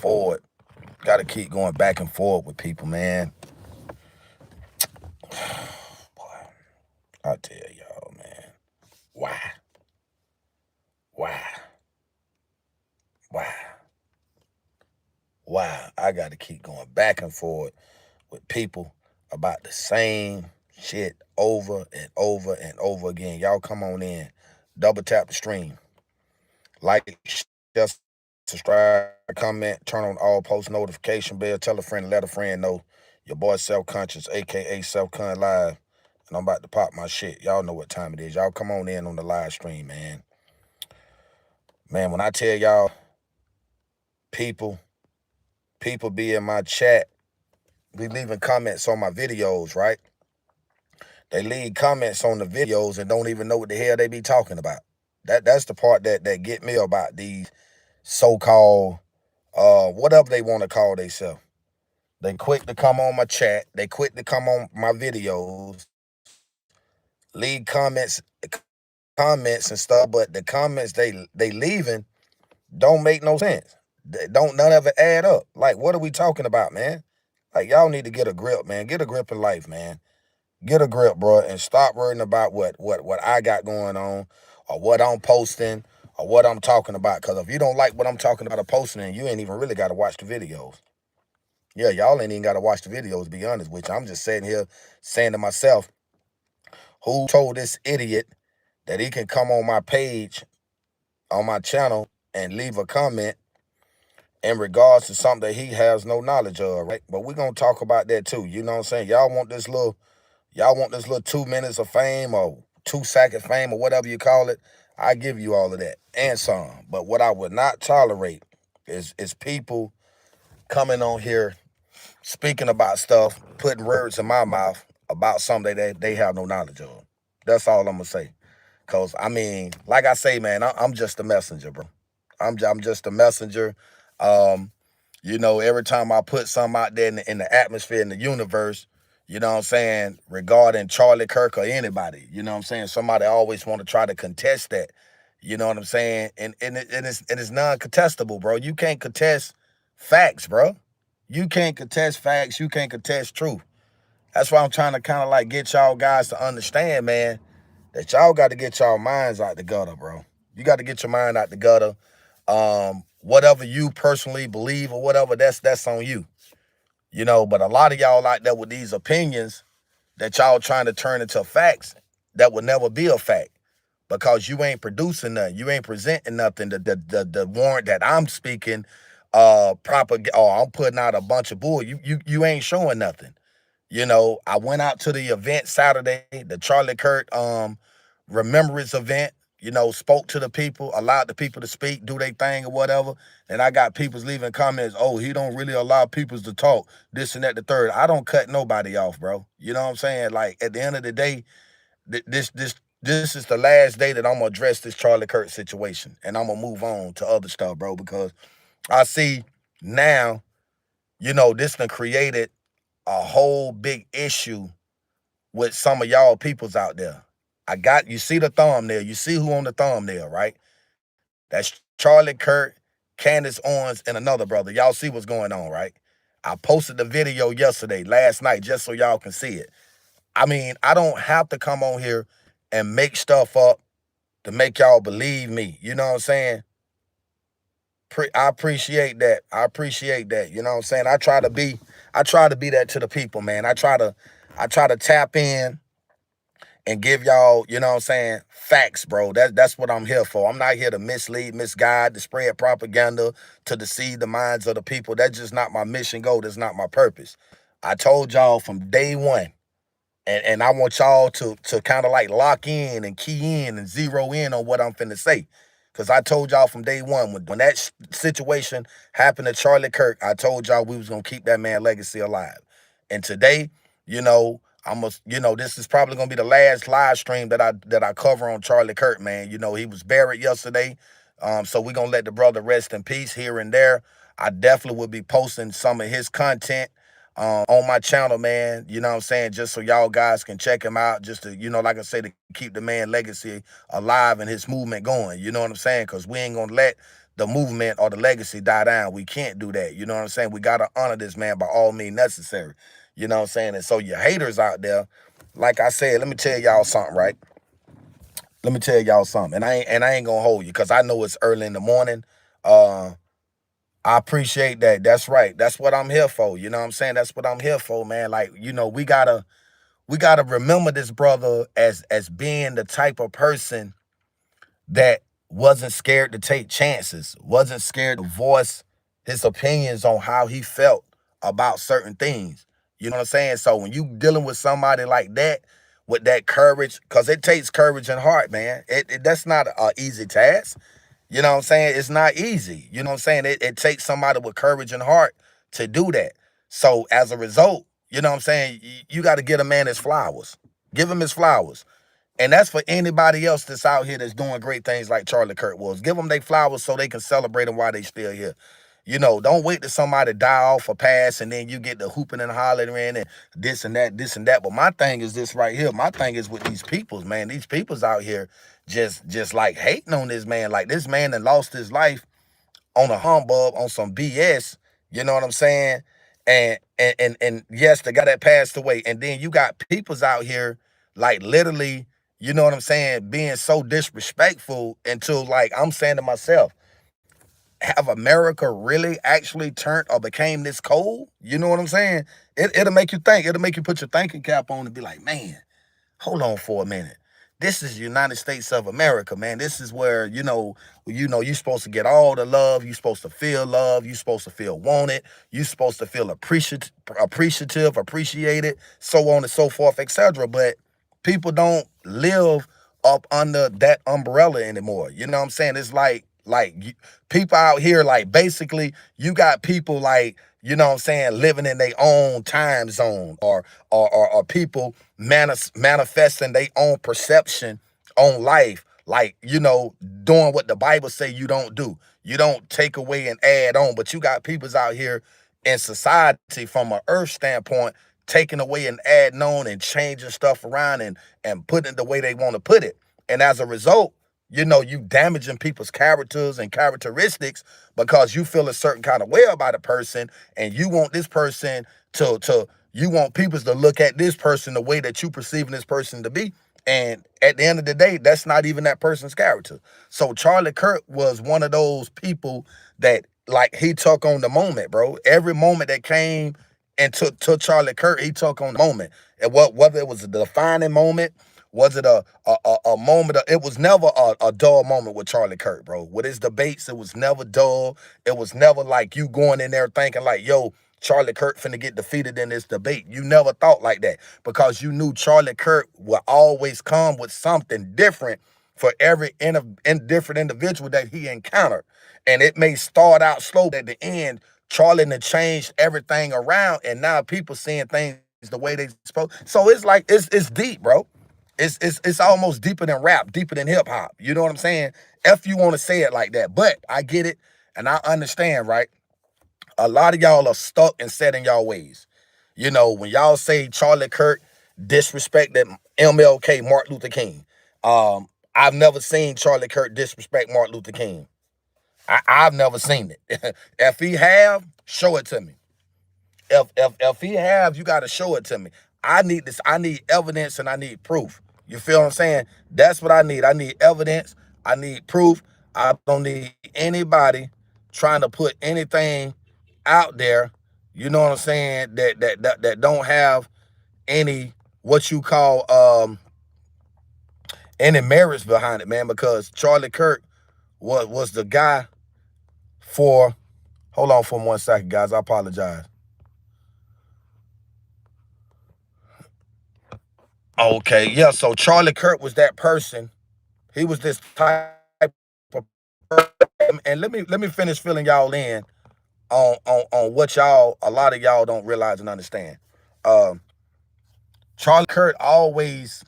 forward. Gotta keep going back and forth with people, man. Boy, I tell y'all, man. Why? Why? Why? Why? I gotta keep going back and forth with people about the same shit over and over and over again. Y'all come on in. Double tap the stream. Like, share, subscribe, comment, turn on all post notification bell. Tell a friend, let a friend know. Your boy Self-Conscious, a.k.a. Self-Con Live. And I'm about to pop my shit. Y'all know what time it is. Y'all come on in on the live stream, man. Man, when I tell y'all, people be in my chat, be leaving comments on my videos, right? They leave comments on the videos and don't even know what the hell they be talking about. That's the part that get me about these so-called, whatever they want to call themselves. They quick to come on my chat. They quick to come on my videos, leave comments and stuff, but the comments they leaving don't make no sense. None of it add up. Like, what are we talking about, man? Like, y'all need to get a grip, man. Get a grip in life, man. Get a grip, bro, and stop worrying about what I got going on or what I'm posting or what I'm talking about. Because if you don't like what I'm talking about or posting, you ain't even really got to watch the videos. Yeah, y'all ain't even got to watch the videos, to be honest with you. I'm just sitting here saying to myself, who told this idiot that he can come on my page, on my channel, and leave a comment in regards to something that he has no knowledge of, right? But we're going to talk about that too. You know what I'm saying? Y'all want this little 2 minutes of fame or 2-second fame or whatever you call it. I give you all of that and some. But what I would not tolerate is people coming on here speaking about stuff, putting words in my mouth about something that they have no knowledge of. That's all I'm going to say. Because, I mean, like I say, man, I'm just a messenger, bro. I'm just a messenger. You know, every time I put something out there in the atmosphere, in the universe, you know what I'm saying, regarding Charlie Kirk or anybody, you know what I'm saying, somebody always want to try to contest that, you know what I'm saying, and it's non-contestable, bro. You can't contest facts, bro. You can't contest facts. You can't contest truth. That's why I'm trying to kind of like get y'all guys to understand, man, that y'all got to get y'all minds out the gutter, bro. You got to get your mind out the gutter. Whatever you personally believe or whatever, that's on you. You know, but a lot of y'all out there with these opinions that y'all trying to turn into facts that will never be a fact because you ain't producing nothing. You ain't presenting nothing. The warrant that I'm speaking, I'm putting out a bunch of bull. You ain't showing nothing. You know, I went out to the event Saturday, the Charlie Kirk remembrance event, you know, spoke to the people, allowed the people to speak, do their thing or whatever. And I got people leaving comments, oh, he don't really allow people to talk, this and that, the third. I don't cut nobody off, bro. You know what I'm saying? Like, at the end of the day, this is the last day that I'm going to address this Charlie Kirk situation. And I'm going to move on to other stuff, bro, because I see now, you know, this done created a whole big issue with some of y'all peoples out there. You see the thumbnail. You see who on the thumbnail, right? That's Charlie Kirk, Candace Owens, and another brother. Y'all see what's going on, right? I posted the video last night, just so y'all can see it. I mean, I don't have to come on here and make stuff up to make y'all believe me. You know what I'm saying? I appreciate that. I appreciate that. You know what I'm saying? I try to be that to the people, man. I try to tap in and give y'all, you know what I'm saying, facts, bro. That's what I'm here for. I'm not here to mislead, misguide, to spread propaganda, to deceive the minds of the people. That's just not my mission goal. That's not my purpose. I told y'all from day one, and I want y'all to kind of like lock in and key in and zero in on what I'm finna say. Because I told y'all from day one, when that situation happened to Charlie Kirk, I told y'all we was going to keep that man's legacy alive. And today, you know, this is probably gonna be the last live stream that I cover on Charlie Kirk, man. You know, he was buried yesterday. So we're gonna let the brother rest in peace here and there. I definitely will be posting some of his content on my channel, man. You know what I'm saying? Just so y'all guys can check him out, just to, you know, like I say, to keep the man legacy alive and his movement going. You know what I'm saying? Because we ain't gonna let the movement or the legacy die down. We can't do that. You know what I'm saying? We got to honor this man by all means necessary. You know what I'm saying? And so your haters out there, like I said, let me tell y'all something, right? Let me tell y'all something. And I ain't gonna hold you because I know it's early in the morning. I appreciate that. That's right. That's what I'm here for. You know what I'm saying? That's what I'm here for, man. Like, you know, we gotta remember this brother as being the type of person that wasn't scared to take chances, wasn't scared to voice his opinions on how he felt about certain things. You know what I'm saying? So when you dealing with somebody like that, with that courage, because it takes courage and heart, man. That's not an easy task. You know what I'm saying? It's not easy. You know what I'm saying? It takes somebody with courage and heart to do that. So as a result, you know what I'm saying? You got to get a man his flowers. Give him his flowers. And that's for anybody else that's out here that's doing great things like Charlie Kirk was. Give them their flowers so they can celebrate them while they still here. You know, don't wait till somebody die off or pass and then you get the hooping and hollering and this and that, this and that. But my thing is this right here. My thing is with these peoples, man. These peoples out here just like hating on this man. Like this man that lost his life on a humbug, on some BS. You know what I'm saying? And yes, the guy that passed away. And then you got peoples out here like literally, you know what I'm saying, being so disrespectful until like I'm saying to myself, have America really actually turned or became this cold? You know what I'm saying? It'll make you think. It'll make you put your thinking cap on and be like, man, hold on for a minute. This is the United States of America, man. This is where, you're supposed to get all the love. You're supposed to feel love. You're supposed to feel wanted. You're supposed to feel appreciated, appreciated, so on and so forth, etc. But people don't live up under that umbrella anymore. You know what I'm saying? It's like people out here, like basically you got people like, you know what I'm saying, living in their own time zone or people manifesting their own perception on life. Like, doing what the Bible say you don't do. You don't take away and add on, but you got peoples out here in society from an earth standpoint, taking away and adding on and changing stuff around and putting it the way they want to put it. And as a result, you damaging people's characters and characteristics because you feel a certain kind of way about a person and you want this person you want people to look at this person the way that you perceiving this person to be. And at the end of the day, that's not even that person's character. So Charlie Kirk was one of those people that like he took on the moment, bro. Every moment that came and took Charlie Kirk, he took on the moment. And whether it was a defining moment, was it a moment? It was never a dull moment with Charlie Kirk, bro. With his debates, it was never dull. It was never like you going in there thinking like, yo, Charlie Kirk finna get defeated in this debate. You never thought like that because you knew Charlie Kirk would always come with something different for every different individual that he encountered. And it may start out slow, but at the end, Charlie done changed everything around, and now people seeing things the way they supposed. So it's like it's deep, bro. It's almost deeper than rap, deeper than hip hop. You know what I'm saying? If you want to say it like that, but I get it and I understand, right? A lot of y'all are stuck and set in y'all ways. When y'all say Charlie Kirk disrespected MLK, Martin Luther King, I've never seen Charlie Kirk disrespect Martin Luther King. I've never seen it. If he have, show it to me. If he have, you got to show it to me. I need this. I need evidence and I need proof. You feel what I'm saying? That's what I need. I need evidence. I need proof. I don't need anybody trying to put anything out there, you know what I'm saying, that don't have any what you call any merits behind it, man, because Charlie Kirk was the guy for hold on for 1 second, guys. I apologize. Okay, yeah, so Charlie Kirk was that person. He was this type of person. And let me finish filling y'all in on what a lot of y'all don't realize and understand. Charlie Kirk always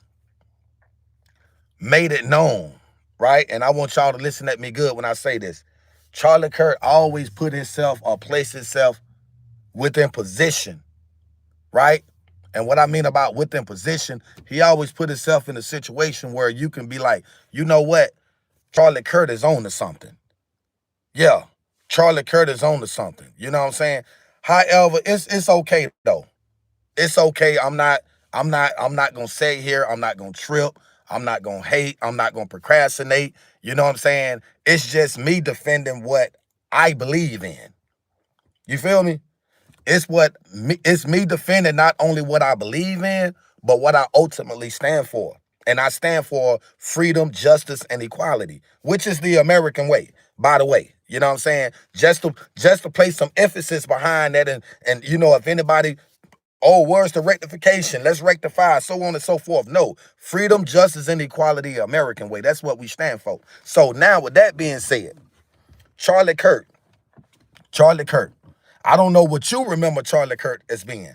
made it known, right? And I want y'all to listen at me good when I say this. Charlie Kirk always put himself or placed himself within position, right? And what I mean about within position, he always put himself in a situation where you can be like, you know what? Charlie Kirk is on to something. Yeah, Charlie Kirk is on to something. You know what I'm saying? However, it's okay though. It's okay. I'm not gonna say here, I'm not gonna trip, I'm not gonna hate, I'm not gonna procrastinate. You know what I'm saying? It's just me defending what I believe in. You feel me? It's me defending not only what I believe in, but what I ultimately stand for. And I stand for freedom, justice, and equality, which is the American way, by the way. You know what I'm saying? Just to place some emphasis behind that, and you know, if anybody, oh, where's the rectification? Let's rectify, so on and so forth. No, freedom, justice, and equality, American way. That's what we stand for. So now, with that being said, Charlie Kirk, Charlie Kirk. I don't know what you remember Charlie Kirk as being,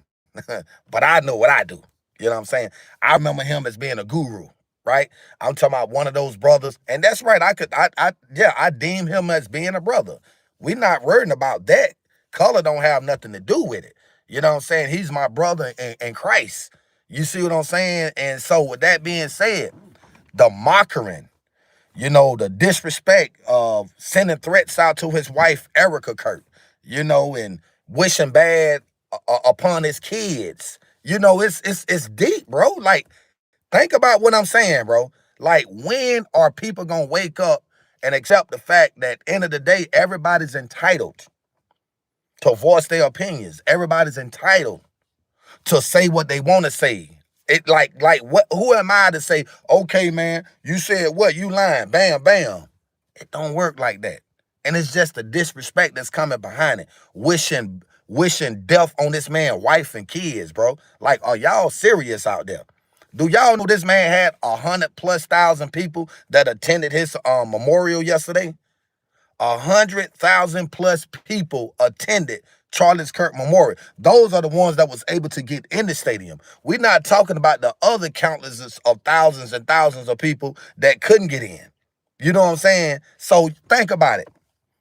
but I know what I do. You know what I'm saying? I remember him as being a guru, right? I'm talking about one of those brothers, and that's right. I deem him as being a brother. We not worrying about that. Color don't have nothing to do with it. You know what I'm saying? He's my brother in Christ. You see what I'm saying? And so, with that being said, the mockery, you know, the disrespect of sending threats out to his wife, Erica Kirk, you know, and wishing bad upon his kids. You know, it's deep, bro. Like, think about what I'm saying, bro. Like, when are people gonna wake up and accept the fact that end of the day, everybody's entitled to voice their opinions. Everybody's entitled to say what they want to say. It like what? Who am I to say? Okay, man, you said what? You lying? Bam, bam. It don't work like that, and it's just the disrespect that's coming behind it. Wishing death on this man's wife and kids, bro. Like, are y'all serious out there? Do y'all know this man had 100,000+ people that attended his memorial yesterday? 100,000+ people attended Charles Kirk Memorial. Those are the ones that was able to get in the stadium. We're not talking about the other countless of thousands and thousands of people that couldn't get in. You know what I'm saying? So think about it.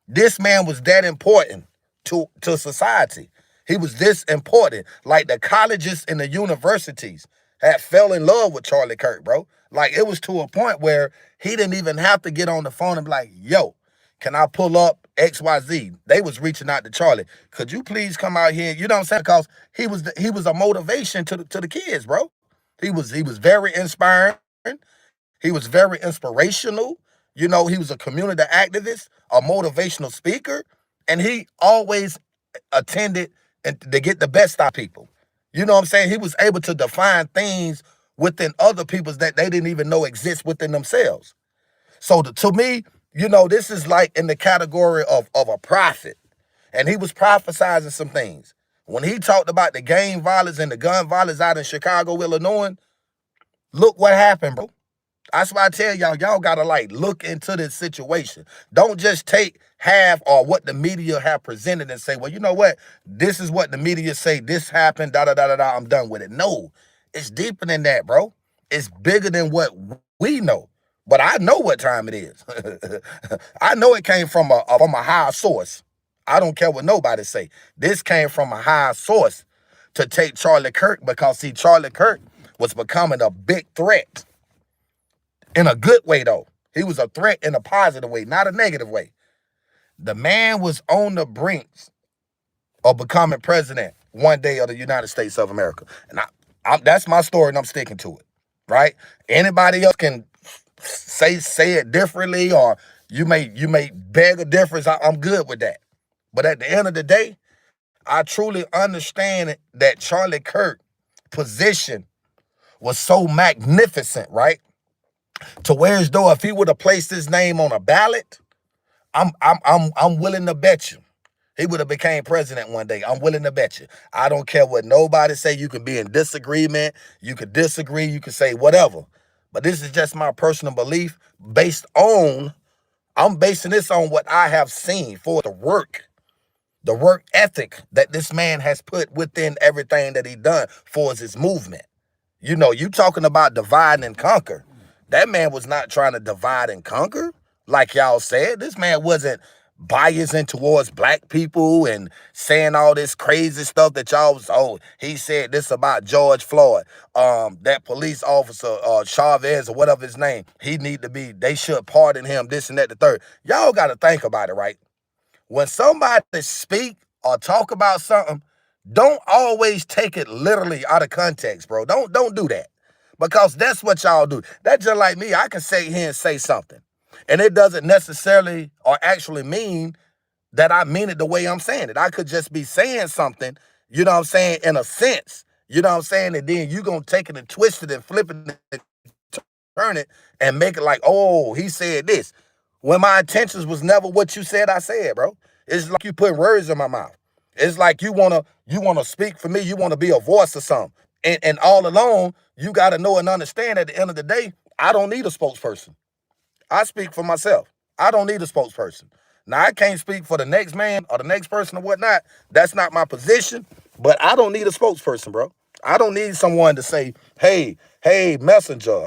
This man was that important to society. He was this important. Like, the colleges and the universities had fell in love with Charlie Kirk, bro. Like, it was to a point where he didn't even have to get on the phone and be like, yo, can I pull up XYZ? They was reaching out to Charlie. Could you please come out here? You know what I'm saying? Because he was a motivation to the kids, bro. He was very inspiring. He was very inspirational. You know, he was a community activist, a motivational speaker, and he always attended and to get the best out of people. You know what I'm saying? He was able to define things within other people's that they didn't even know exist within themselves. So to me, you know, this is like in the category of a prophet. And he was prophesizing some things. When he talked about the gang violence and the gun violence out in Chicago, Illinois, look what happened, bro. That's why I tell y'all gotta like look into this situation. Don't just take half or what the media have presented and say, well, you know what? This is what the media say. This happened, da da da da da. I'm done with it. No, it's deeper than that, bro. It's bigger than what we know. But I know what time it is. I know it came from a higher source. I don't care what nobody say. This came from a higher source to take Charlie Kirk, because see, Charlie Kirk was becoming a big threat. In a good way, though. He was a threat in a positive way, not a negative way. The man was on the brink of becoming president one day of the United States of America. And that's my story, and I'm sticking to it, right? Anybody else can say it differently, or you may beg a difference. I'm good with that. But at the end of the day, I truly understand that Charlie Kirk's position was so magnificent, right? To where as though if he would have placed his name on a ballot, I'm willing to bet you he would have became president one day. I'm willing to bet you. I don't care what nobody say. You can be in disagreement. You could disagree. You could say whatever. But this is just my personal belief I'm basing this on what I have seen for the work ethic that this man has put within everything that he done for his movement. You know, you talking about divide and conquer. That man was not trying to divide and conquer, like y'all said. This man wasn't biasing towards black people and saying all this crazy stuff that y'all was, oh, he said this about George Floyd. That police officer, Chavez or whatever his name, they should pardon him, this and that, the third. Y'all got to think about it, right? when somebody speak or talk about something, don't always take it literally out of context, bro. Don't do that. Because that's what y'all do. That's just like me. I can sit here and say something, and it doesn't necessarily or actually mean that I mean it the way I'm saying it. I could just be saying something, you know what I'm saying, in a sense, you know what I'm saying, and then you going to take it and twist it and flip it and turn it and make it like, oh, he said this. When my intentions was never what you said I said, bro. It's like you put words in my mouth. It's like you wanna speak for me, you wanna be a voice or something. And all along, you gotta know and understand at the end of the day, I don't need a spokesperson. I speak for myself. I don't need a spokesperson. Now, I can't speak for the next man or the next person or whatnot. That's not my position, but I don't need a spokesperson, bro. I don't need someone to say, hey, messenger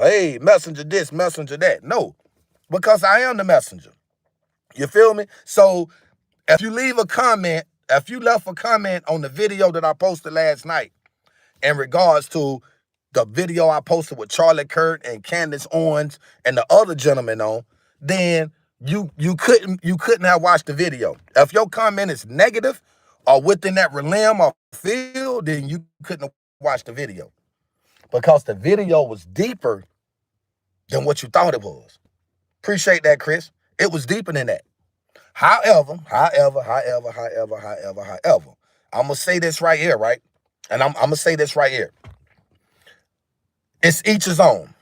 this, messenger that. No, because I am the messenger. You feel me? So if you leave a comment, if you left a comment on the video that I posted last night in regards to the video I posted with Charlie Kirk and Candace Owens and the other gentleman on, then you couldn't have watched the video. If your comment is negative or within that realm or field, then you couldn't have watched the video. Because the video was deeper than what you thought it was. Appreciate that, Chris. It was deeper than that. However, I'm gonna say this right here, right? And I'm gonna say this right here. It's each his own.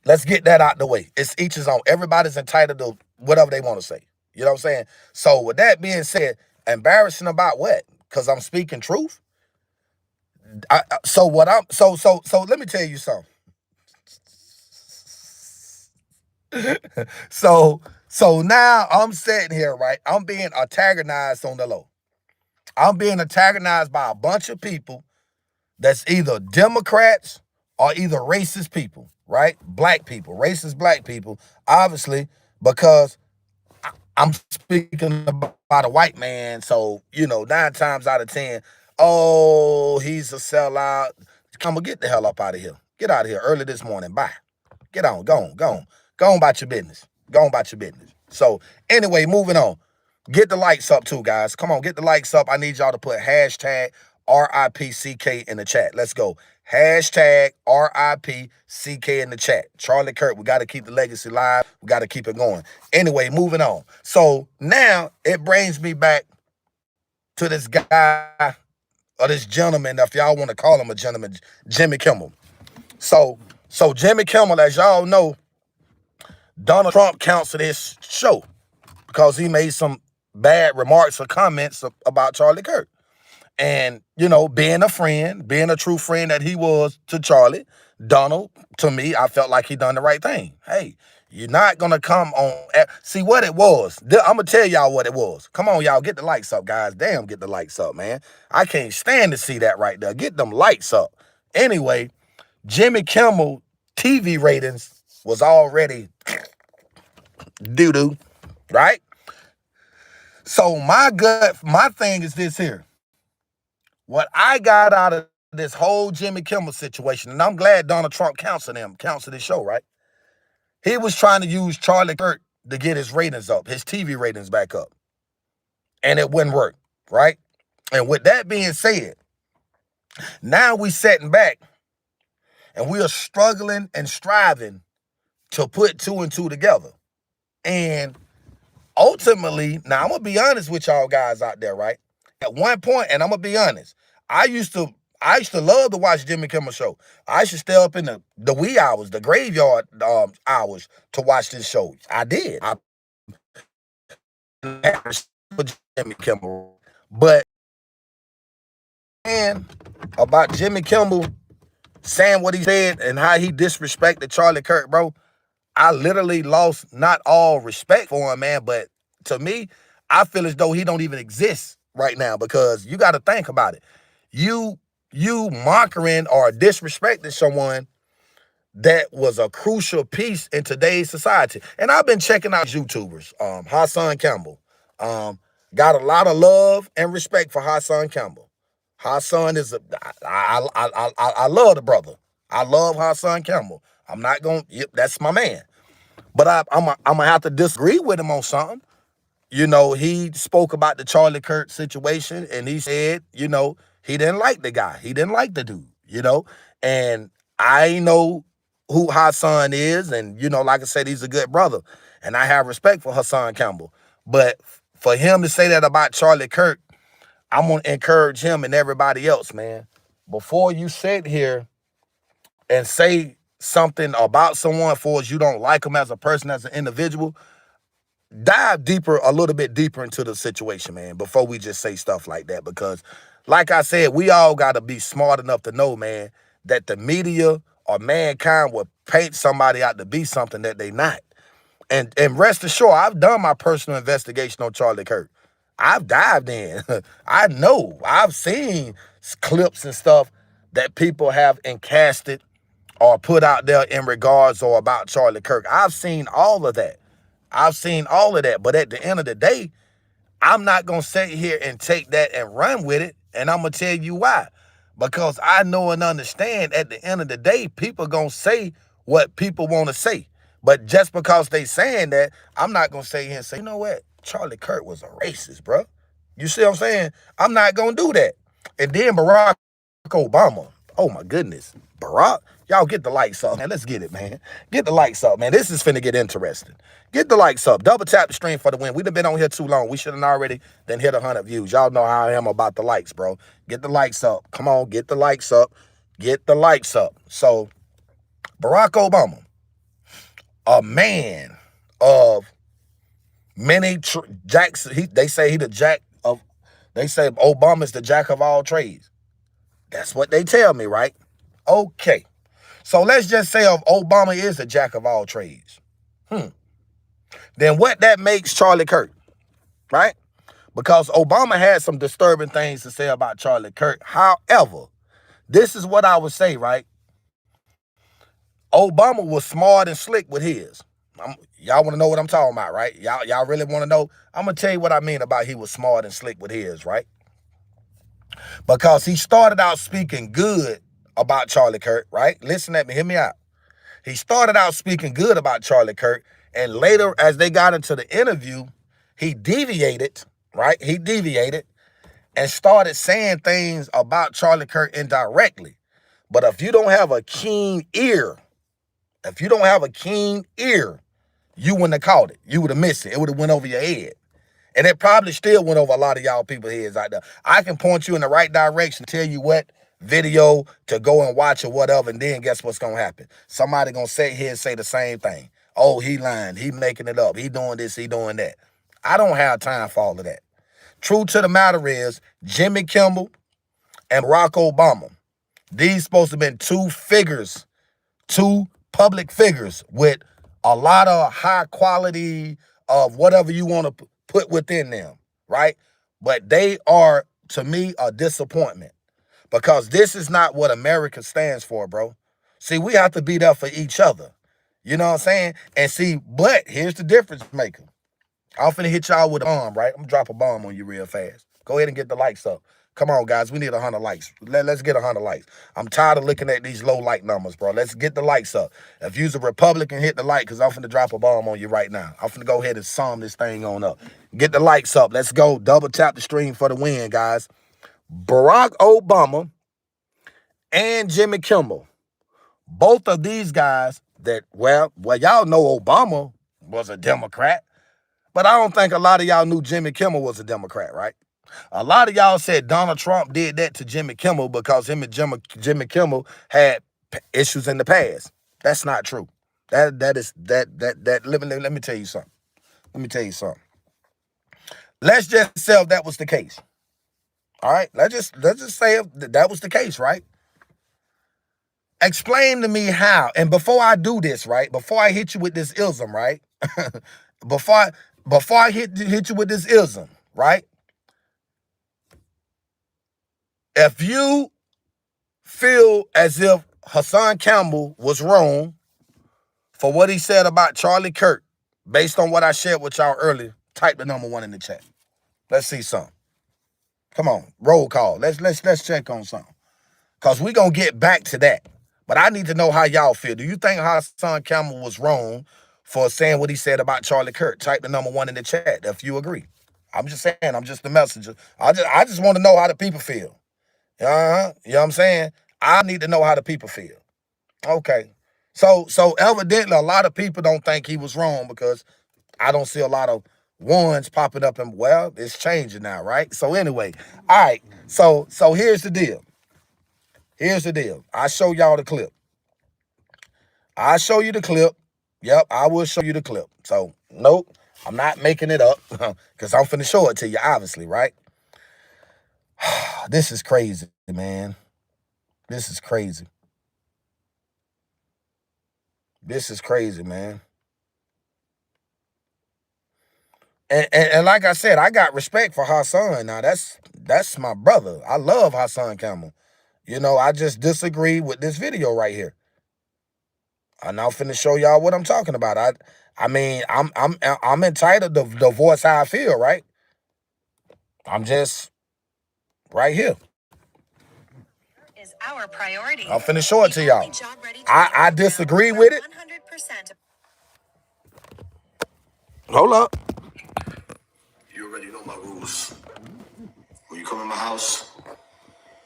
Let's get that out the way. It's each his own. Everybody's entitled to whatever they want to say. You know what I'm saying? So with that being said, embarrassing about what? Because I'm speaking truth. So let me tell you something. So now I'm sitting here, right? I'm being antagonized on the low. I'm being antagonized by a bunch of people that's either Democrats or either racist people, right? Black people, racist black people, obviously, because I'm speaking about a white man. So, 9 times out of 10, oh, he's a sellout. Come on, get the hell up out of here. Get out of here early this morning. Bye. Get on, go on. Go on about your business. Go on about your business. So anyway, moving on. Get the likes up too, guys. Come on, get the likes up. I need y'all to put hashtag RIPCK in the chat. Let's go. Hashtag RIPCK in the chat. Charlie Kirk, we got to keep the legacy live. We got to keep it going. Anyway, moving on. So now it brings me back to this guy or this gentleman, if y'all want to call him a gentleman, Jimmy Kimmel. So Jimmy Kimmel, as y'all know, Donald Trump canceled his show because he made some bad remarks or comments about Charlie Kirk. And, being a friend, being a true friend that he was to Charlie, Donald, to me, I felt like he done the right thing. Hey, you're not going to come on. See what it was. I'm going to tell y'all what it was. Come on, y'all. Get the likes up, guys. Damn, get the likes up, man. I can't stand to see that right there. Get them likes up. Anyway, Jimmy Kimmel TV ratings was already doo-doo, right? So my thing is this here. What I got out of this whole Jimmy Kimmel situation, and I'm glad Donald Trump canceled his show, right? He was trying to use Charlie Kirk to get his ratings up, his TV ratings back up. And it wouldn't work, right? And with that being said, now we sitting back and we are struggling and striving to put 2 and 2 together. And ultimately, now I'm going to be honest with y'all guys out there, right? At one point, and I'm going to be honest, I used to love to watch Jimmy Kimmel show. I used to stay up in the wee hours, the graveyard hours to watch this show. I did. I Jimmy Kimmel. But and about Jimmy Kimmel saying what he said and how he disrespected Charlie Kirk, bro, I literally lost not all respect for him, man, but to me, I feel as though he don't even exist right now because you got to think about it. You mocking or disrespecting someone that was a crucial piece in today's society. And I've been checking out YouTubers, Hassan Campbell. Got a lot of love and respect for Hassan Campbell. Hassan is I love the brother. I love Hassan Campbell. I'm not going, that's my man. But I'm gonna have to disagree with him on something. you know, he spoke about the Charlie Kirk situation, and he said, you know, he didn't like the guy. He didn't like the dude, you know. And I know who Hassan is, and, you know, like I said, he's a good brother. And I have respect for Hassan Campbell. But for him to say that about Charlie Kirk, I'm going to encourage him and everybody else, man. Before you sit here and say something about someone for us, you don't like them as a person, as an individual, dive deeper, a little bit deeper into the situation, man, before we just say stuff like that. Because, like I said, we all got to be smart enough to know, man, that the media or mankind will paint somebody out to be something that they not. And rest assured, I've done my personal investigation on Charlie Kirk. I've dived in. I know. I've seen clips and stuff that people have encasted or put out there in regards or about Charlie Kirk. I've seen all of that. But at the end of the day, I'm not going to sit here and take that and run with it. And I'm going to tell you why. Because I know and understand at the end of the day, people going to say what people want to say. But just because they saying that, I'm not going to sit here and say, you know what? Charlie Kirk was a racist, bro. You see what I'm saying? I'm not going to do that. And then Barack Obama. Oh, my goodness. Barack? Y'all get the likes up, man. Let's get it, man. Get the likes up, man. This is finna get interesting. Get the likes up. Double tap the stream for the win. We done been on here too long. We should have already then hit 100 views. Y'all know how I am about the likes, bro. Get the likes up. Come on, get the likes up. Get the likes up. So, Barack Obama, a man of many jacks. They say he the jack of. They say Obama's the jack of all trades. That's what they tell me, right? Okay. So let's just say if Obama is the jack of all trades. Then what that makes Charlie Kirk, right? Because Obama had some disturbing things to say about Charlie Kirk. However, this is what I would say, right? Obama was smart and slick with his. Y'all want to know what I'm talking about, right? Y'all really want to know? I'm going to tell you what I mean about he was smart and slick with his, right? Because he started out speaking good about Charlie Kirk, right? Listen at me, hear me out. He started out speaking good about Charlie Kirk, and later, as they got into the interview, he deviated, right? He deviated and started saying things about Charlie Kirk indirectly. But if you don't have a keen ear, you wouldn't have caught it. You would have missed it. It would have went over your head. And it probably still went over a lot of y'all people's heads out there. I can point you in the right direction, tell you what video to go and watch or whatever, and then guess what's going to happen? Somebody going to sit here and say the same thing. Oh, he lying. He making it up. He doing this. He doing that. I don't have time for all of that. Truth to the matter is, Jimmy Kimmel and Barack Obama, these supposed to have been two public figures with a lot of high quality of whatever you want to put within them, right? But they are, to me, a disappointment because this is not what America stands for, bro. See, we have to be there for each other. You know what I'm saying? And see, but here's the difference maker. I'm finna hit y'all with a bomb, right? I'm gonna drop a bomb on you real fast. Go ahead and get the likes up. Come on, guys. We need 100 likes. Let's get 100 likes. I'm tired of looking at these low like numbers, bro. Let's get the likes up. If you's a Republican, hit the like, because I'm finna drop a bomb on you right now. I'm finna go ahead and sum this thing on up. Get the likes up. Let's go. Double tap the stream for the win, guys. Barack Obama and Jimmy Kimmel. Both of these guys that, well, y'all know Obama was a Democrat, but I don't think a lot of y'all knew Jimmy Kimmel was a Democrat, right? A lot of y'all said Donald Trump did that to Jimmy Kimmel because him and Jimmy Kimmel had issues in the past. That's not true. Let me tell you something. Let's just say if that was the case. All right? Let's just say if that was the case, right? Explain to me how. And before I do this, right? Before I hit you with this ism, right? before I hit you with this ism, right? If you feel as if Hassan Campbell was wrong for what he said about Charlie Kirk, based on what I shared with y'all earlier, type the number 1 in the chat. Let's see something. Come on, roll call. Let's check on something. Because we're going to get back to that. But I need to know how y'all feel. Do you think Hassan Campbell was wrong for saying what he said about Charlie Kirk. Type the number 1 in the chat if you agree. I'm just saying, I'm just the messenger. I just want to know how the people feel. You know what I'm saying? I need to know how the people feel. Okay. So evidently a lot of people don't think he was wrong because I don't see a lot of ones popping up, and well, it's changing now, right? So anyway, all right. So here's the deal. Here's the deal. I show y'all the clip. I show you the clip. Yep, I will show you the clip. So nope, I'm not making it up because I'm finna show it to you, obviously, right? This is crazy, man. This is crazy. This is crazy, man. And like I said, I got respect for Hassan. Now that's my brother. I love Hassan Campbell. You know, I just disagree with this video right here. I'm now finna show y'all what I'm talking about. I mean, I'm entitled to voice how I feel, right? I'm just right here. Is our priority. I'm finna show it to y'all. I disagree with it. 100%. Hold up. You already know my rules. When you come in my house,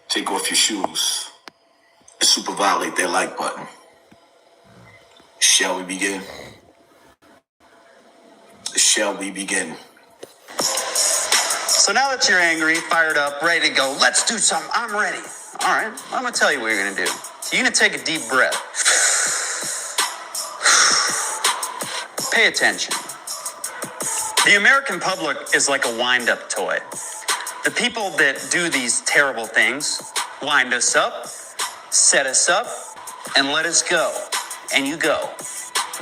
take off your shoes. Super violate their like button. Shall we begin? Shall we begin? So now that you're angry, fired up, ready to go, let's do something. I'm ready. All right, I'm going to tell you what you're going to do. So you're going to take a deep breath. Pay attention. The American public is like a wind-up toy. The people that do these terrible things wind us up, set us up, and let us go. And you go.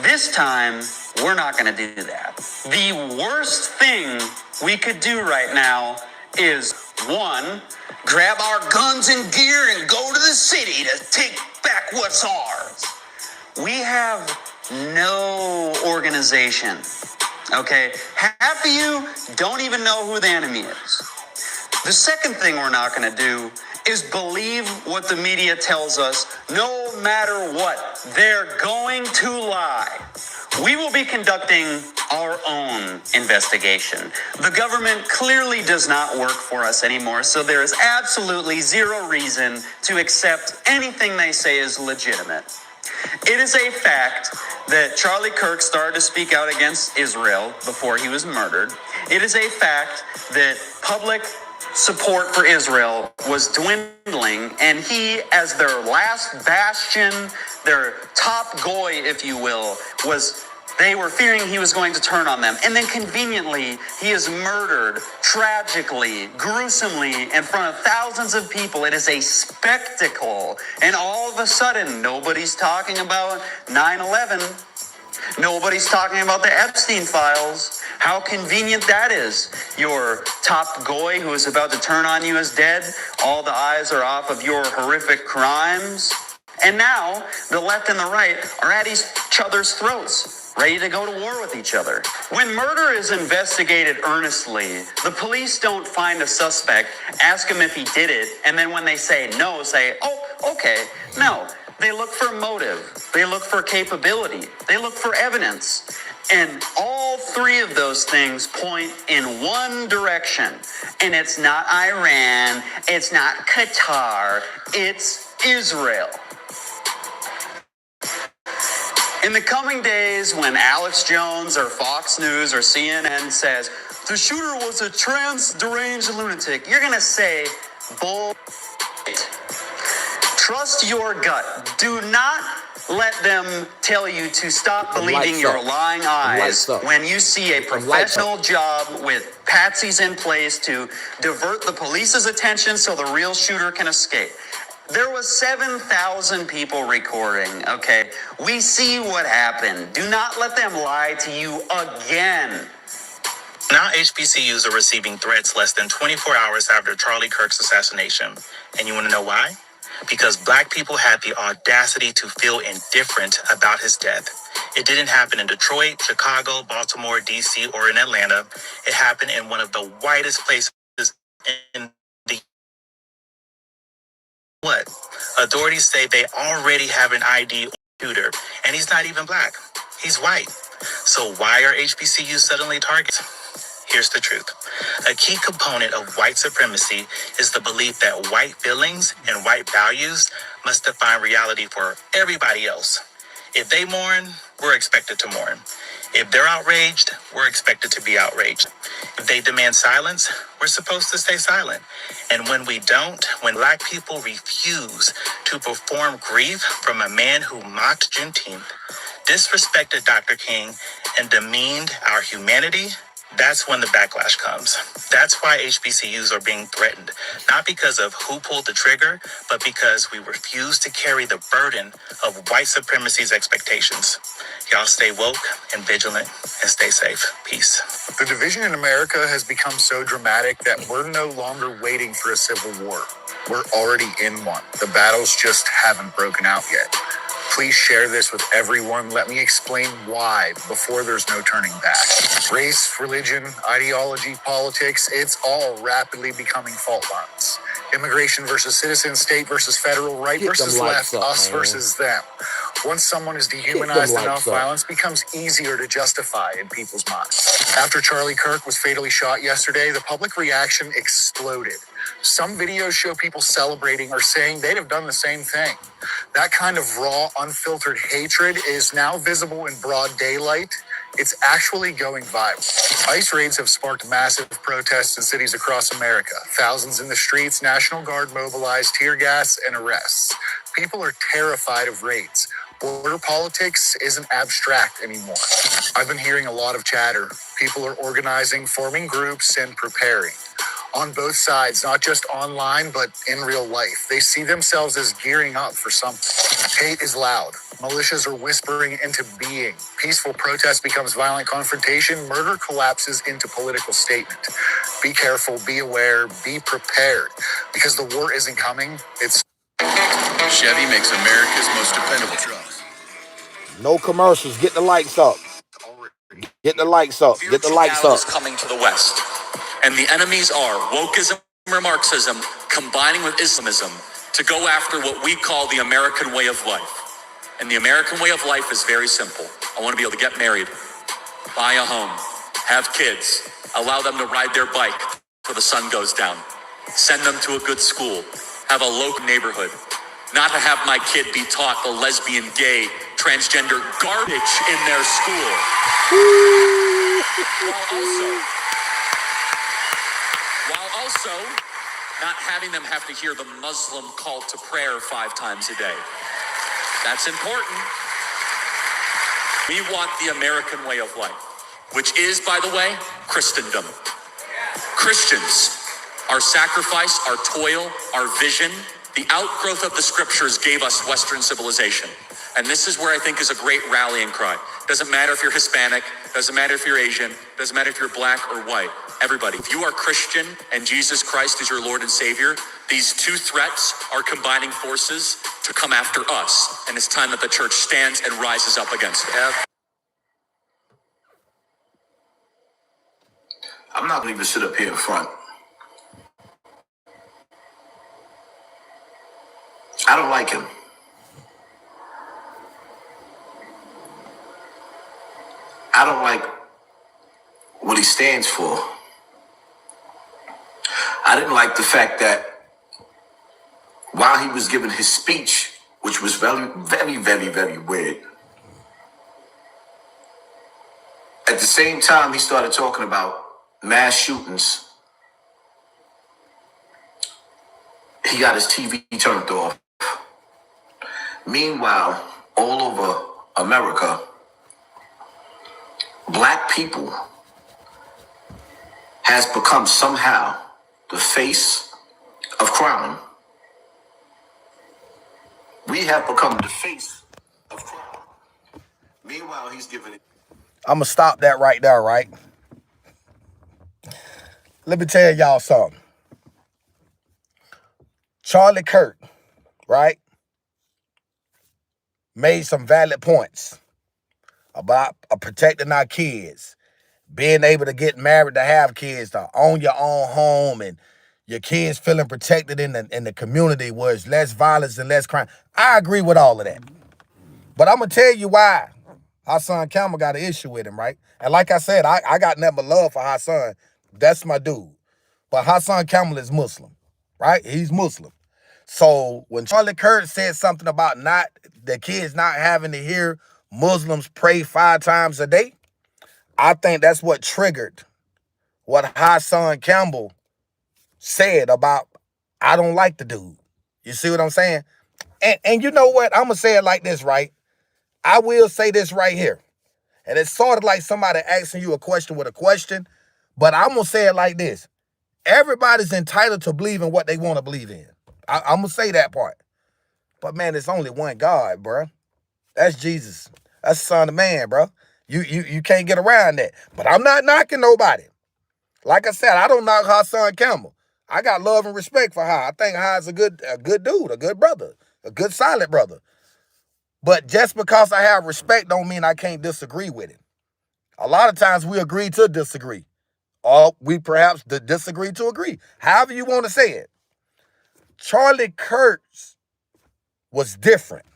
This time, we're not going to do that. The worst thing we could do right now is, 1, grab our guns and gear and go to the city to take back what's ours. We have no organization, okay? Half of you don't even know who the enemy is. The second thing we're not going to do is believe what the media tells us, no matter what. They're going to lie. We will be conducting our own investigation. The government clearly does not work for us anymore, so there is absolutely zero reason to accept anything they say is legitimate. It is a fact that Charlie Kirk started to speak out against Israel before he was murdered. It is a fact that public support for Israel was dwindling, and he, as their last bastion, their top goy, if you will, they were fearing he was going to turn on them. And then conveniently, he is murdered tragically, gruesomely, in front of thousands of people. It is a spectacle. And all of a sudden, nobody's talking about 9/11. Nobody's talking about the Epstein files. How convenient that is. Your top goy who is about to turn on you is dead. All the eyes are off of your horrific crimes. And now, the left and the right are at each other's throats, ready to go to war with each other. When murder is investigated earnestly, the police don't find a suspect, ask him if he did it, and then when they say no, say, oh, okay, no. They look for motive. They look for capability. They look for evidence. And all three of those things point in one direction. And it's not Iran. It's not Qatar. It's Israel. In the coming days, when Alex Jones or Fox News or CNN says, the shooter was a deranged lunatic, you're going to say, bull. Trust your gut. Do not let them tell you to stop believing your lying eyes when you see a professional job with patsies in place to divert the police's attention so the real shooter can escape. There was 7,000 people recording, okay? We see what happened. Do not let them lie to you again. Now HBCUs are receiving threats less than 24 hours after Charlie Kirk's assassination. And you want to know why? Because Black people had the audacity to feel indifferent about his death. It didn't happen in Detroit, Chicago, Baltimore, D.C., or in Atlanta. It happened in one of the whitest places in the... What? Authorities say they already have an ID shooter, and he's not even Black. He's white. So why are HBCUs suddenly targets? Here's the truth. A key component of white supremacy is the belief that white feelings and white values must define reality for everybody else. If they mourn, we're expected to mourn. If they're outraged, we're expected to be outraged. If they demand silence, we're supposed to stay silent. And when we don't, when Black people refuse to perform grief from a man who mocked Juneteenth, disrespected Dr. King, and demeaned our humanity, that's when the backlash comes. That's why HBCUs are being threatened, not because of who pulled the trigger, but because we refuse to carry the burden of white supremacy's expectations. Y'all stay woke and vigilant and stay safe. Peace. The division in America has become so dramatic that we're no longer waiting for a civil war. We're already in one. The battles just haven't broken out yet. Please share this with everyone. Let me explain why before there's no turning back. Race, religion, ideology, politics, it's all rapidly becoming fault lines. Immigration versus citizen, state versus federal, right versus left, us versus them. Once someone is dehumanized enough, violence becomes easier to justify in people's minds. After Charlie Kirk was fatally shot yesterday, the public reaction exploded. Some videos show people celebrating or saying they'd have done the same thing. That kind of raw, unfiltered hatred is now visible in broad daylight. It's actually going viral. ICE raids have sparked massive protests in cities across America. Thousands in the streets, National Guard mobilized, tear gas, and arrests. People are terrified of raids. Border politics isn't abstract anymore. I've been hearing a lot of chatter. People are organizing, forming groups, and preparing. On both sides, not just online, but in real life. They see themselves as gearing up for something. Hate is loud. Militias are whispering into being. Peaceful protest becomes violent confrontation. Murder collapses into political statement. Be careful, be aware, be prepared. Because the war isn't coming, it's... Chevy makes America's most dependable trucks. No commercials. Get the lights up. Get the lights up. Get the lights up. Is coming to the West. And the enemies are wokeism or Marxism combining with Islamism to go after what we call the American way of life. And the American way of life is very simple. I want to be able to get married, buy a home, have kids, allow them to ride their bike before the sun goes down, send them to a good school, have a local neighborhood, not to have my kid be taught the lesbian, gay, transgender garbage in their school. While also not having them have to hear the Muslim call to prayer 5 times a day. That's important. We want the American way of life, which is, by the way, Christendom. Christians, our sacrifice, our toil, our vision, the outgrowth of the scriptures gave us Western civilization. And this is where I think is a great rallying cry. Doesn't matter if you're Hispanic, doesn't matter if you're Asian, doesn't matter if you're black or white. Everybody, if you are Christian and Jesus Christ is your Lord and Savior, these two threats are combining forces to come after us. And it's time that the church stands and rises up against it. I'm not going to even sit up here in front. I don't like him. I don't like what he stands for. I didn't like the fact that while he was giving his speech, which was very, very, very, very weird, at the same time he started talking about mass shootings, he got his TV turned off. Meanwhile, all over America, black people has become somehow the face of crime. We have become the face of crime. Meanwhile, he's giving it. I'm going to stop that right there, right? Let me tell y'all something. Charlie Kirk, right, made some valid points about protecting our kids, being able to get married, to have kids, to own your own home, and your kids feeling protected in the community where it's less violence and less crime. I agree with all of that. But I'm going to tell you why Hassan Campbell got an issue with him, right? And like I said, I got nothing but love for Hassan. That's my dude. But Hassan Campbell is Muslim, right? He's Muslim. So when Charlie Kirk said something about the kids not having to hear Muslims pray 5 times a day, I think that's what triggered what Hassan Campbell said about, I don't like the dude. You see what I'm saying? And you know what? I'm going to say it like this, right? I will say this right here. And it's sort of like somebody asking you a question with a question, but I'm going to say it like this. Everybody's entitled to believe in what they want to believe in. I'm going to say that part. But man, there's only one God, bro. That's Jesus. That's the Son of Man, bro. You can't get around that. But I'm not knocking nobody. Like I said, I don't knock Hassan Campbell. I got love and respect for Ha. I think Ha's a good dude, a good brother, a good solid brother. But just because I have respect don't mean I can't disagree with him. A lot of times we agree to disagree. Or we perhaps disagree to agree. However you want to say it. Charlie Kirk was different.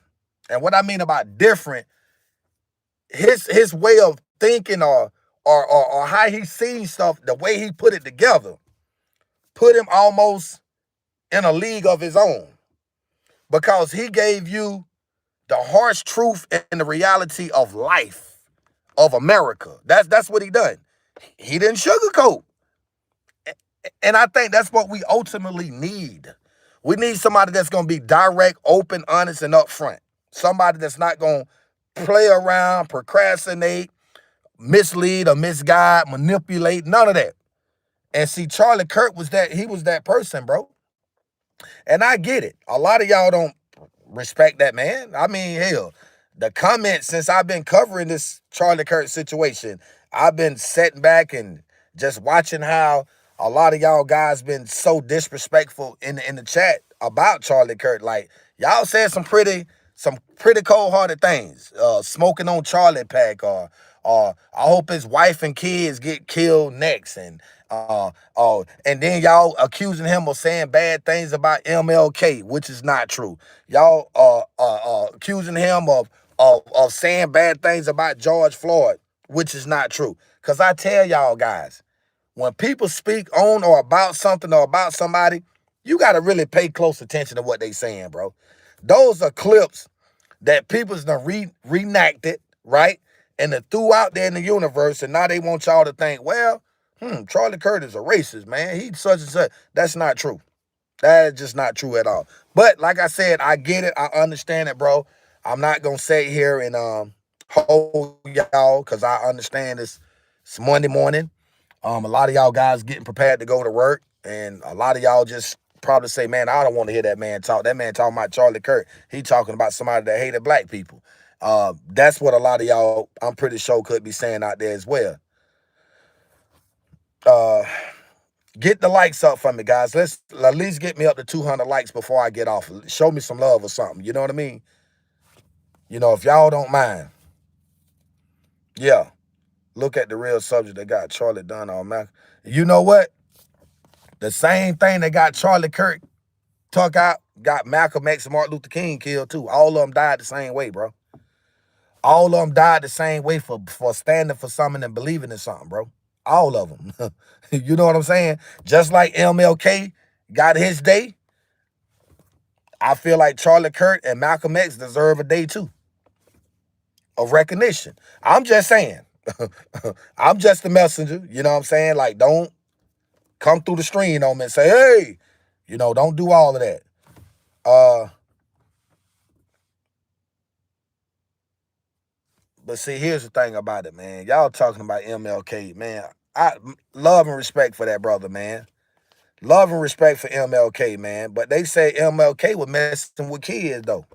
And what I mean about different, his way of thinking or how he seen stuff, the way he put it together, put him almost in a league of his own. Because he gave you the harsh truth and the reality of life, of America. That's what he done. He didn't sugarcoat. And I think that's what we ultimately need. We need somebody that's going to be direct, open, honest, and upfront. Somebody that's not going to play around, procrastinate, mislead or misguide, manipulate, none of that. And see, Charlie Kirk was that person, bro. And I get it. A lot of y'all don't respect that man. I mean, hell, the comments since I've been covering this Charlie Kirk situation, I've been sitting back and just watching how a lot of y'all guys been so disrespectful in the chat about Charlie Kirk. Like, y'all said some pretty cold-hearted things. Smoking on Charlie pack, or I hope his wife and kids get killed next, and then y'all accusing him of saying bad things about MLK, which is not true. Y'all accusing him of saying bad things about George Floyd, which is not true. Because I tell y'all guys, when people speak on or about something or about somebody, you got to really pay close attention to what they saying, bro. Those are clips that people's done reenacted, right? And they threw out there in the universe, and now they want y'all to think, well, Charlie Kirk is a racist, man. He's such and such. That's not true. That is just not true at all. But like I said, I get it. I understand it, bro. I'm not going to sit here and hold y'all because I understand it's Monday morning. A lot of y'all guys getting prepared to go to work, and a lot of y'all just probably say, man, I don't want to hear that man talk. That man talking about Charlie Kirk. He talking about somebody that hated black people. That's what a lot of y'all, I'm pretty sure, could be saying out there as well. Get the likes up for me, guys. Let's at least get me up to 200 likes before I get off. Show me some love or something. You know what I mean? You know, if y'all don't mind. Yeah. Look at the real subject that got Charlie done on Malcolm. You know what? The same thing that got Charlie Kirk took out got Malcolm X and Martin Luther King killed too. All of them died the same way, bro. All of them died the same way for standing for something and believing in something, bro. All of them. You know what I'm saying? Just like MLK got his day, I feel like Charlie Kirk and Malcolm X deserve a day too of recognition. I'm just saying. I'm just the messenger. You know what I'm saying? Like, don't come through the stream on me and say, hey, you know, don't do all of that. But see, here's the thing about it, man. Y'all talking about MLK, man. I love and respect for that brother, man. Love and respect for MLK, man. But they say MLK was messing with kids, though.